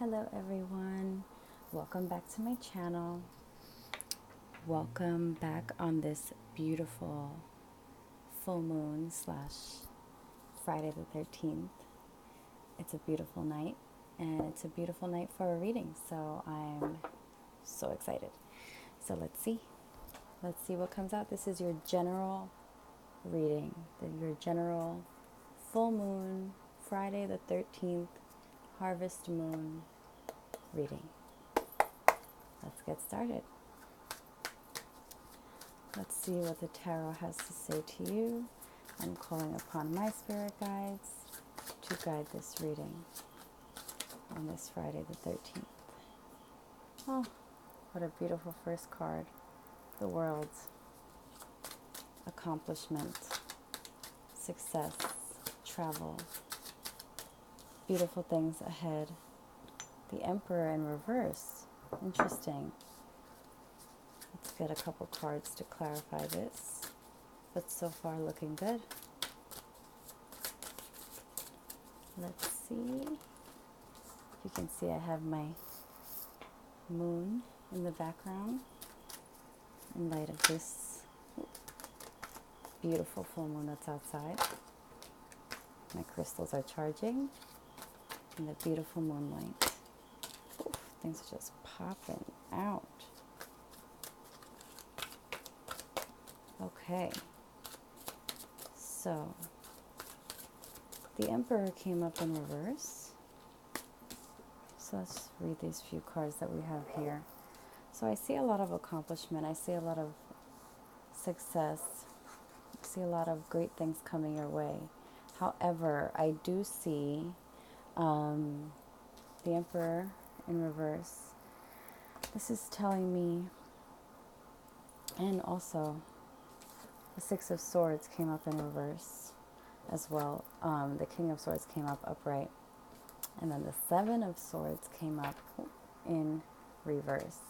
Hello everyone, welcome back to my channel. Welcome back on this beautiful full moon slash Friday the 13th. It's a beautiful night and it's a beautiful night for a reading, so I'm so excited. So let's see what comes out. This is your general reading, your general full moon Friday the 13th harvest moon reading. Let's get started. Let's see what the tarot has to say to you. I'm calling upon my spirit guides to guide this reading on this Friday the 13th. Oh, what a beautiful first card. The World. Accomplishment, success, travel, beautiful things ahead. The Emperor in reverse. Interesting. Let's get a couple cards to clarify this, but so far looking good. Let's see. You can see I have my moon in the background in light of this beautiful full moon that's outside. My crystals are charging in the beautiful moonlight. Oof, things are just popping out. Okay, so the Emperor came up in reverse. So let's read these few cards that we have here. So I see a lot of accomplishment. I see a lot of success. I see a lot of great things coming your way. However, I do see the Emperor in reverse. This is telling me, and also the Six of Swords came up in reverse as well. The King of Swords came up upright. And then the Seven of Swords came up in reverse.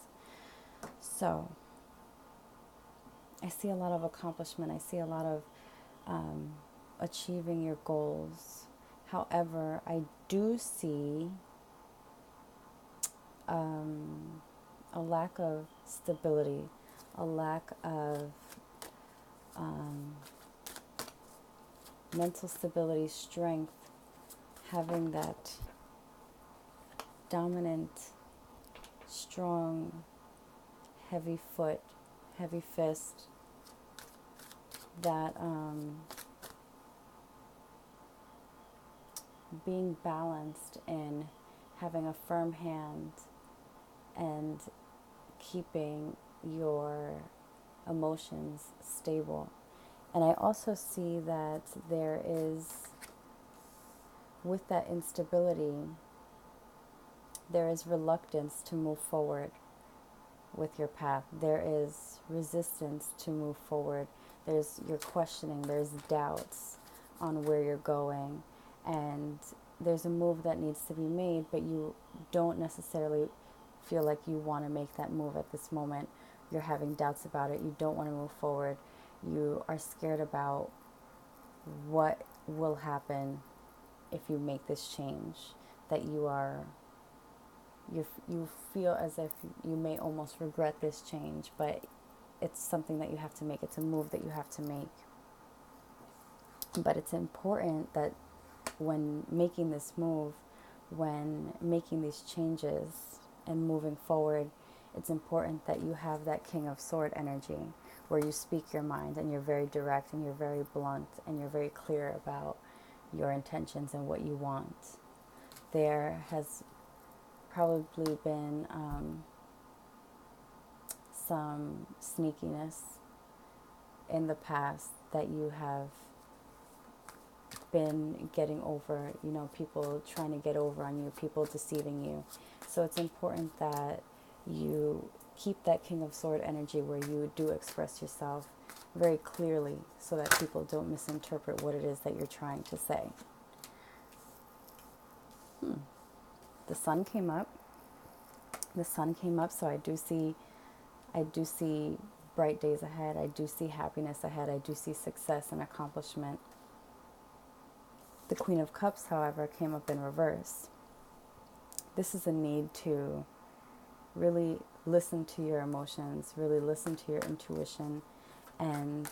So I see a lot of accomplishment. I see a lot of achieving your goals. However, I do see a lack of stability, a lack of mental stability, strength, having that dominant, strong, heavy foot, heavy fist, that being balanced in having a firm hand and keeping your emotions stable. And I also see that there is, with that instability, there is reluctance to move forward with your path. There is resistance to move forward. You're questioning, there's doubts on where you're going, and there's a move that needs to be made, but you don't necessarily feel like you want to make that move at this moment. You're having doubts about it. You don't want to move forward. You are scared about what will happen if you make this change, that you feel as if you may almost regret this change, but it's something that you have to make. It's a move that you have to make. But it's important that when making this move, when making these changes and moving forward, it's important that you have that King of Sword energy, where you speak your mind and you're very direct and you're very blunt and you're very clear about your intentions and what you want. There has probably been some sneakiness in the past that you have been getting over, people trying to get over on you, people deceiving you. So it's important that you keep that King of Sword energy where you do express yourself very clearly so that people don't misinterpret what it is that you're trying to say. The sun came up. So I do see bright days ahead. I do see happiness ahead. I do see success and accomplishment. The Queen of Cups, however, came up in reverse. this is a need to really listen to your emotions, really listen to your intuition, and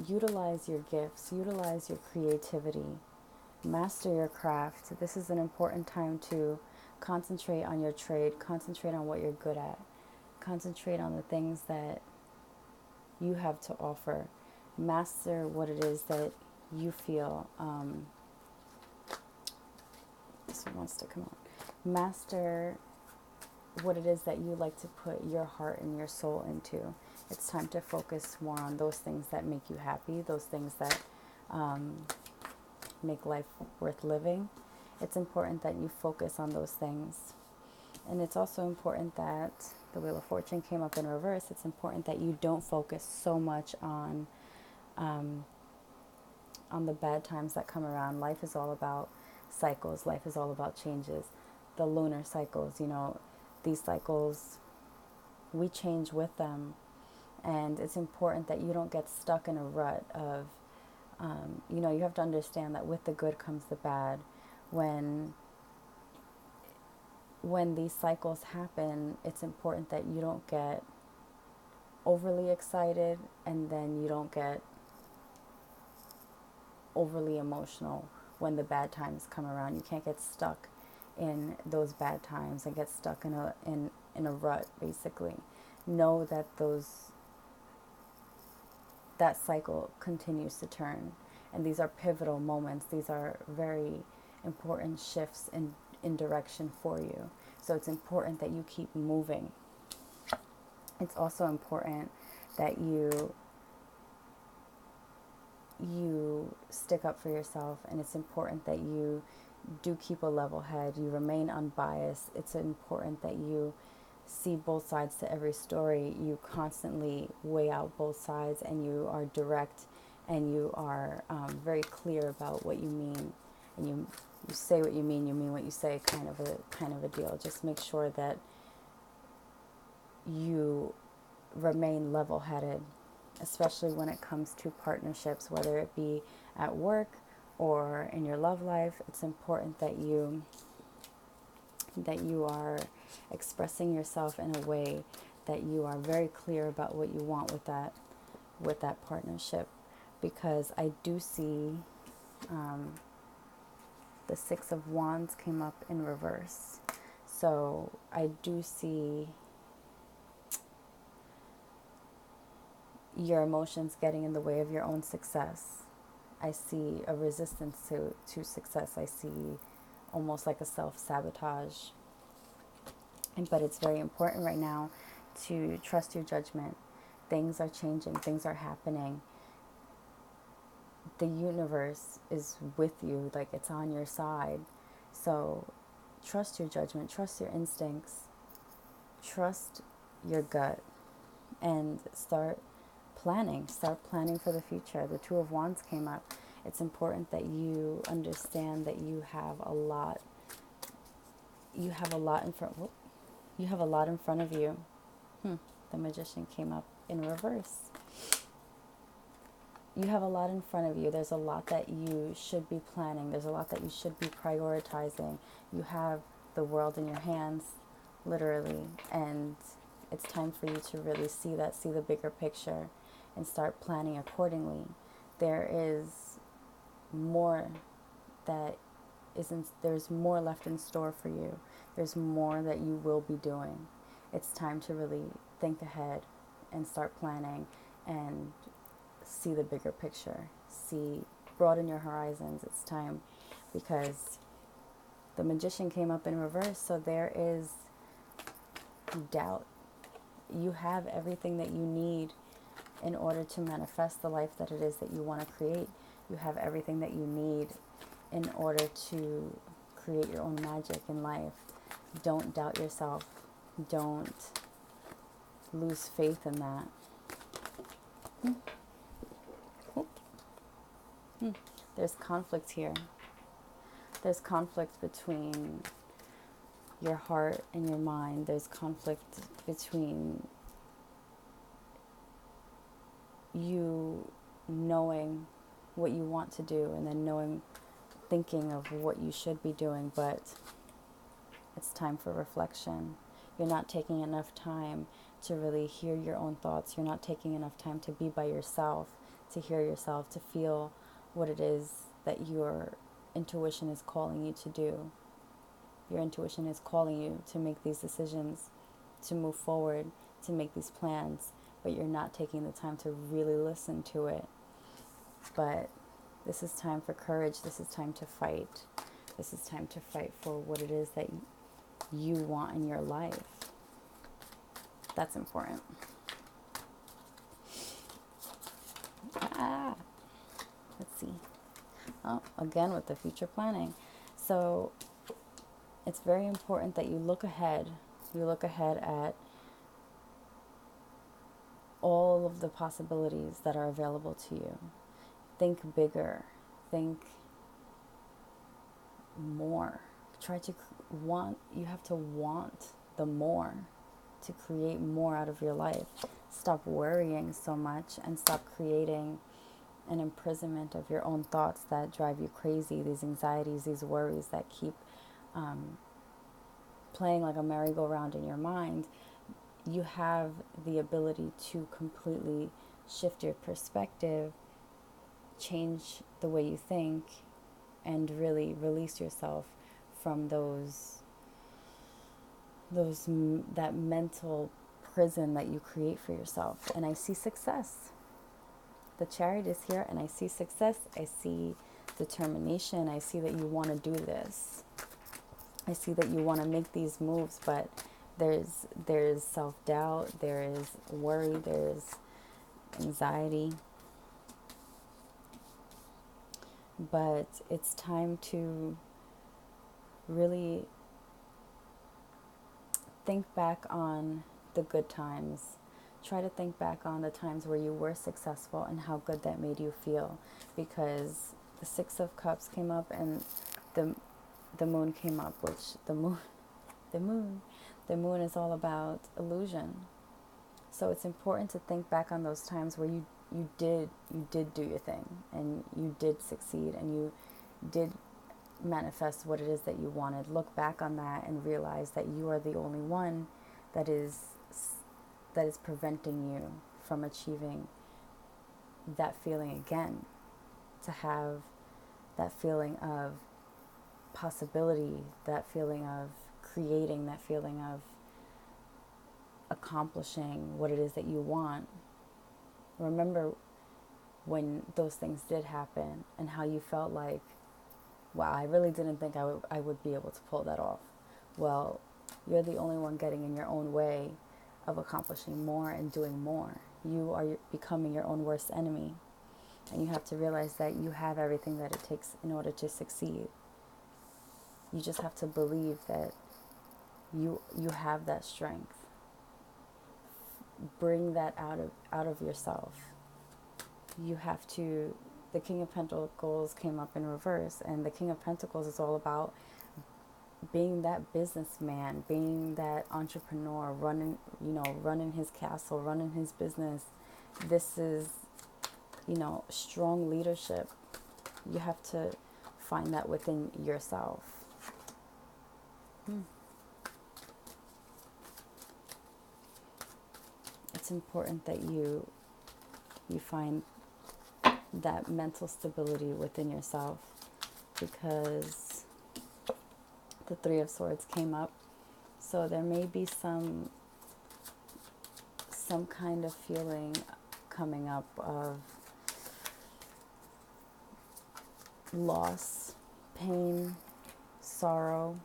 utilize your gifts, utilize your creativity, master your craft. This is an important time to concentrate on your trade, concentrate on what you're good at, concentrate on the things that you have to offer, master what it is that you feel. This one wants to come out. Master what it is that you like to put your heart and your soul into. It's time to focus more on those things that make you happy, those things that make life worth living. It's important that you focus on those things. And it's also important that the Wheel of Fortune came up in reverse. It's important that you don't focus so much on the bad times that come around. Life is all about cycles. Life is all about changes. The lunar cycles, these cycles, we change with them. And it's important that you don't get stuck in a rut of, you have to understand that with the good comes the bad. When these cycles happen, it's important that you don't get overly excited and then you don't get overly emotional when the bad times come around. You can't get stuck in those bad times and get stuck in a rut, basically. Know that that cycle continues to turn, and these are pivotal moments. These are very important shifts in direction for you. So it's important that you keep moving. It's also important that you stick up for yourself, and it's important that you do keep a level head. You remain unbiased. It's important that you see both sides to every story. You constantly weigh out both sides, and you are direct, and you are very clear about what you mean, and you say what you mean what you say, kind of a deal. Just make sure that you remain level-headed, especially when it comes to partnerships, whether it be at work or in your love life. It's important that you are expressing yourself in a way that you are very clear about what you want with that partnership, because I do see the Six of Wands came up in reverse. So I do see your emotions getting in the way of your own success. I see a resistance to success. I see almost like a self-sabotage. But it's very important right now to trust your judgment. Things are changing. Things are happening. The universe is with you, like it's on your side. So trust your judgment, trust your instincts, trust your gut, and start planning for the future. The Two of Wands came up. It's important that you understand that you have a lot in front of you. The Magician came up in reverse. You have a lot in front of you. There's a lot that you should be planning. There's a lot that you should be prioritizing. You have the world in your hands, literally, and it's time for you to really see the bigger picture, and start planning accordingly. There's more left in store for you. There's more that you will be doing. It's time to really think ahead and start planning and see the bigger picture. Broaden your horizons. It's time, because the Magician came up in reverse, so there is doubt. You have everything that you need in order to manifest the life that it is that you want to create. You have everything that you need in order to create your own magic in life. Don't doubt yourself. Don't lose faith in that. There's conflict here. There's conflict between your heart and your mind. There's conflict between you knowing what you want to do and then thinking of what you should be doing, but it's time for reflection. You're not taking enough time to really hear your own thoughts. You're not taking enough time to be by yourself, to hear yourself, to feel what it is that your intuition is calling you to do. Your intuition is calling you to make these decisions, to move forward, to make these plans, but you're not taking the time to really listen to it. But this is time for courage. This is time to fight. This is time to fight for what it is that you want in your life. That's important. Let's see. Oh, again with the future planning. So it's very important that you look ahead. You look ahead at all of the possibilities that are available to you. Think bigger. Think more. You have to want the more to create more out of your life. Stop worrying so much and stop creating an imprisonment of your own thoughts that drive you crazy, these anxieties, these worries that keep playing like a merry-go-round in your mind. You have the ability to completely shift your perspective, change the way you think, and really release yourself from that mental prison that you create for yourself. And I see success. The Chariot is here, and I see success. I see determination. I see that you want to do this. I see that you want to make these moves, but there's self-doubt, there is worry, there's anxiety. But it's time to really think back on the good times. Try to think back on the times where you were successful and how good that made you feel. Because the Six of Cups came up and the moon came up, which the moon is all about illusion. So it's important to think back on those times where you did do your thing and you did succeed and you did manifest what it is that you wanted. Look back on that and realize that you are the only one that is preventing you from achieving that feeling again. To have that feeling of possibility, that feeling of creating, that feeling of accomplishing what it is that you want. Remember when those things did happen and how you felt like, wow, I really didn't think I would be able to pull that off. Well, you're the only one getting in your own way of accomplishing more and doing more. You are becoming your own worst enemy. And you have to realize that you have everything that it takes in order to succeed. You just have to believe that you have that strength. Bring that out of yourself. You have to. The King of Pentacles came up in reverse, and the King of Pentacles is all about being that businessman, being that entrepreneur, running his castle, running his business. This is, strong leadership. You have to find that within yourself. It's important that you find that mental stability within yourself, because the Three of Swords came up. So there may be some kind of feeling coming up of loss, pain, sorrow.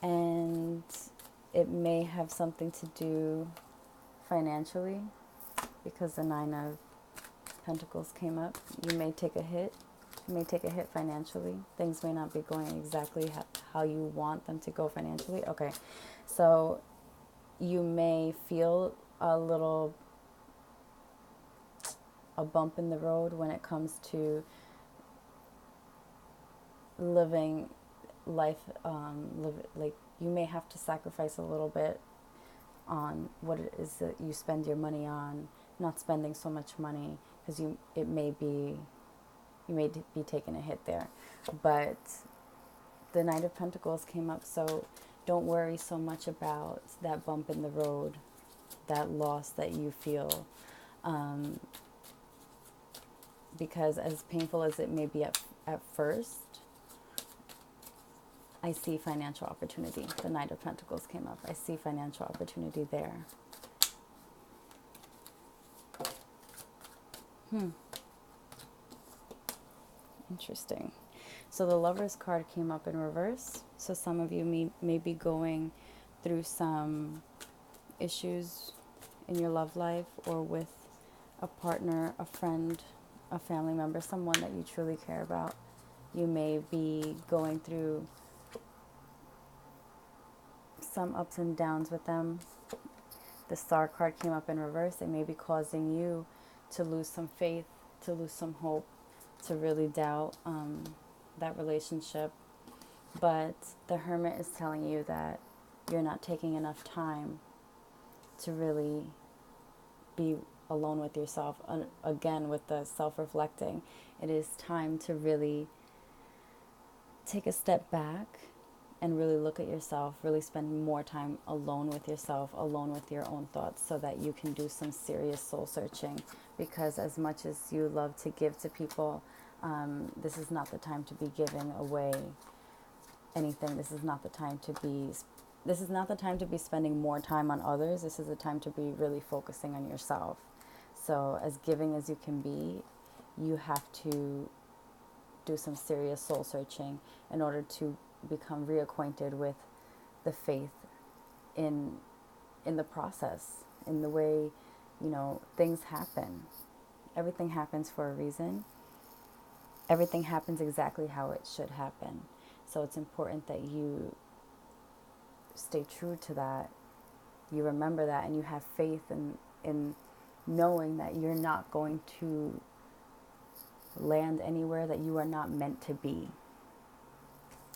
And it may have something to do financially, because the Nine of Pentacles came up. You may take a hit. You may take a hit financially. Things may not be going exactly how you want them to go financially. Okay, so you may feel a bump in the road when it comes to living life. You may have to sacrifice a little bit on what it is that you spend your money on, not spending so much money. because you may be taking a hit there. But the Knight of Pentacles came up, so don't worry so much about that bump in the road, that loss that you feel. Because as painful as it may be at first, I see financial opportunity. The Knight of Pentacles came up. I see financial opportunity there. Interesting. So the Lovers card came up in reverse. So some of you may be going through some issues in your love life, or with a partner, a friend, a family member, someone that you truly care about. You may be going through some ups and downs with them. The Star card came up in reverse. It may be causing you to lose some faith, to lose some hope, to really doubt that relationship. But the Hermit is telling you that you're not taking enough time to really be alone with yourself. Again, with the self-reflecting, it is time to really take a step back and really look at yourself, really spend more time alone with yourself, alone with your own thoughts, so that you can do some serious soul searching. Because as much as you love to give to people, this is not the time to be giving away anything. This is not the time to be spending more time on others. This is the time to be really focusing on yourself. So as giving as you can be, you have to do some serious soul searching in order to become reacquainted with the faith in the process, in the way, things happen. Everything happens for a reason. Everything happens exactly how it should happen. So it's important that you stay true to that. You remember that, and you have faith in knowing that you're not going to land anywhere that you are not meant to be,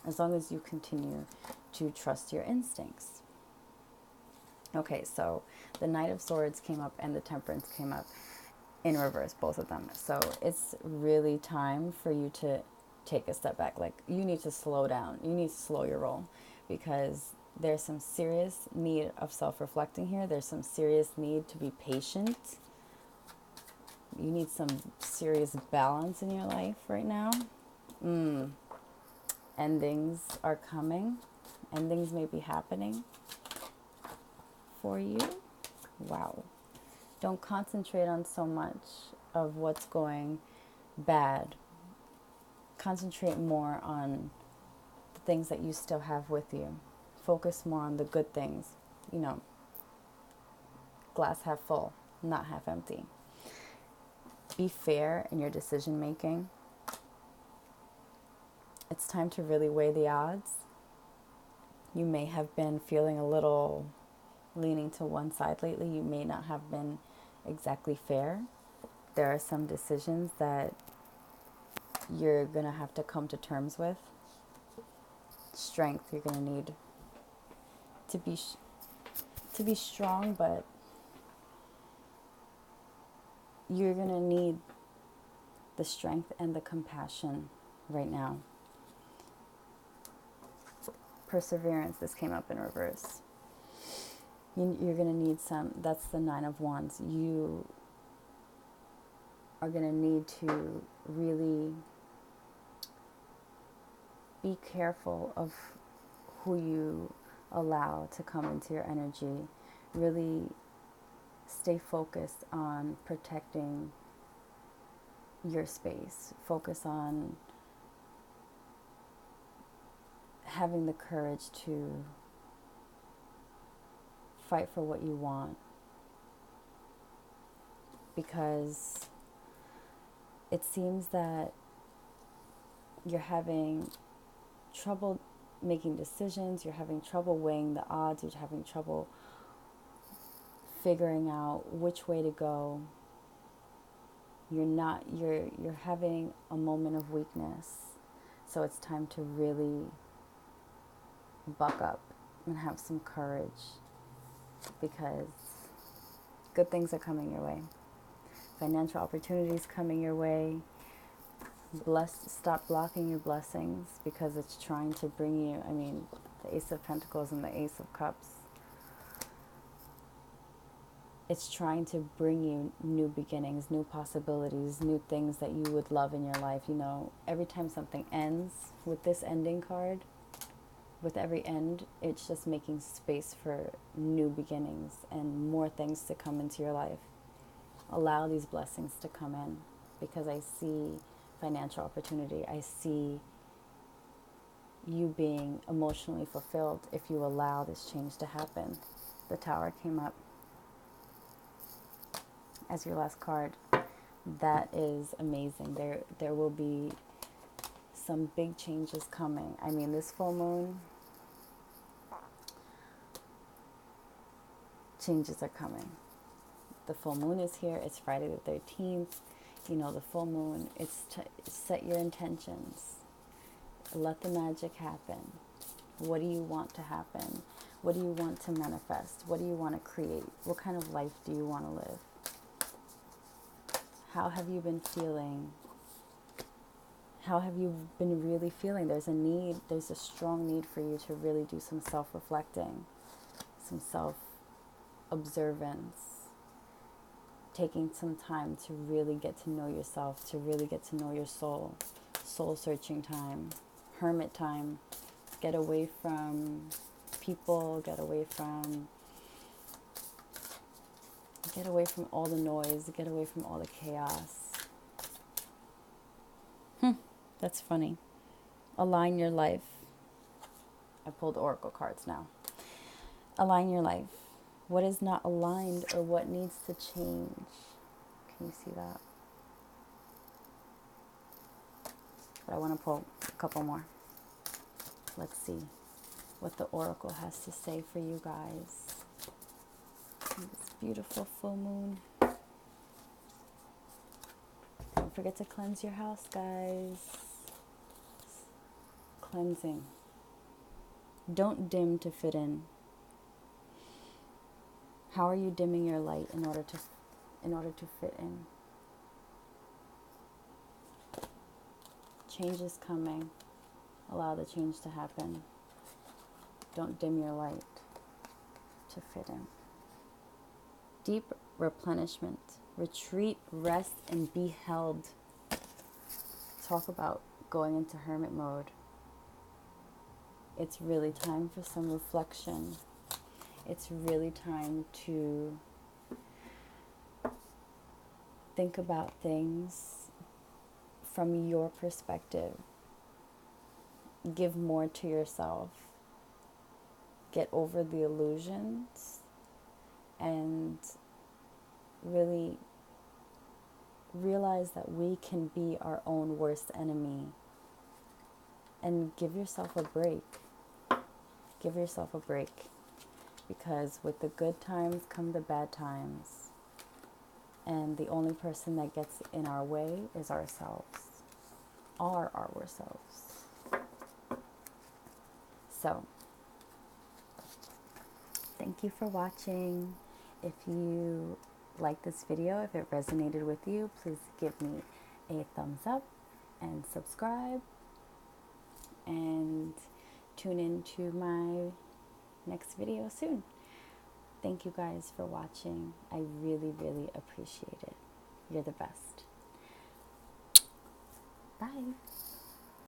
as long as you continue to trust your instincts. Okay, so the Knight of Swords came up and the Temperance came up in reverse, both of them. So it's really time for you to take a step back. Like, you need to slow down. You need to slow your roll, because there's some serious need of self-reflecting here. There's some serious need to be patient. You need some serious balance in your life right now. Endings are coming. Endings may be happening for you. Wow. Don't concentrate on so much of what's going bad. Concentrate more on the things that you still have with you. Focus more on the good things. Glass half full, not half empty. Be fair in your decision making. It's time to really weigh the odds. You may have been feeling a little leaning to one side lately. You may not have been exactly fair. There are some decisions that you're going to have to come to terms with. Strength, you're going to need to be strong, but you're going to need the strength and the compassion right now. Perseverance, this came up in reverse. You're going to need some. That's the Nine of Wands. You are going to need to really be careful of who you allow to come into your energy. Really stay focused on protecting your space. Focus on having the courage to fight for what you want, because it seems that you're having trouble making decisions, you're having trouble weighing the odds, you're having trouble figuring out which way to go. You're having a moment of weakness. So it's time to really buck up and have some courage, because good things are coming your way. financial opportunities coming your way. Stop blocking your blessings because it's trying to bring you, the Ace of Pentacles and the Ace of Cups. It's trying to bring you new beginnings, new possibilities, new things that you would love in your life. Every time something ends with this ending card, with every end, it's just making space for new beginnings and more things to come into your life. Allow these blessings to come in, because I see financial opportunity. I see you being emotionally fulfilled if you allow this change to happen. The Tower came up as your last card. That is amazing. There will be some big changes coming. This full moon, changes are coming. The full moon is here. It's Friday the 13th. The full moon, it's to set your intentions. Let the magic happen. What do you want to happen? What do you want to manifest? What do you want to create? What kind of life do you want to live? How have you been feeling? How have you been really feeling? There's a strong need for you to really do some self-reflecting, some self-observance, taking some time to really get to know yourself, to really get to know your soul, soul-searching time, hermit time. Get away from people, get away from all the noise, get away from all the chaos. That's funny. Align your life. I pulled oracle cards now. Align your life. What is not aligned or what needs to change? Can you see that? But I want to pull a couple more. Let's see what the oracle has to say for you guys. This beautiful full moon. Don't forget to cleanse your house, guys. Cleansing. Don't dim to fit in. How are you dimming your light in order to fit in? Change is coming. Allow the change to happen. Don't dim your light to fit in. Deep replenishment. Retreat, rest, and be held. Talk about going into hermit mode. It's really time for some reflection. It's really time to think about things from your perspective. Give more to yourself. Get over the illusions and really realize that we can be our own worst enemy, and give yourself a break. Give yourself a break, because with the good times come the bad times, and the only person that gets in our way is ourselves, ourselves. So, thank you for watching. If you like this video, if it resonated with you, please give me a thumbs up and subscribe, and tune in to my next video soon. Thank you guys for watching. I really, really appreciate it. You're the best. Bye.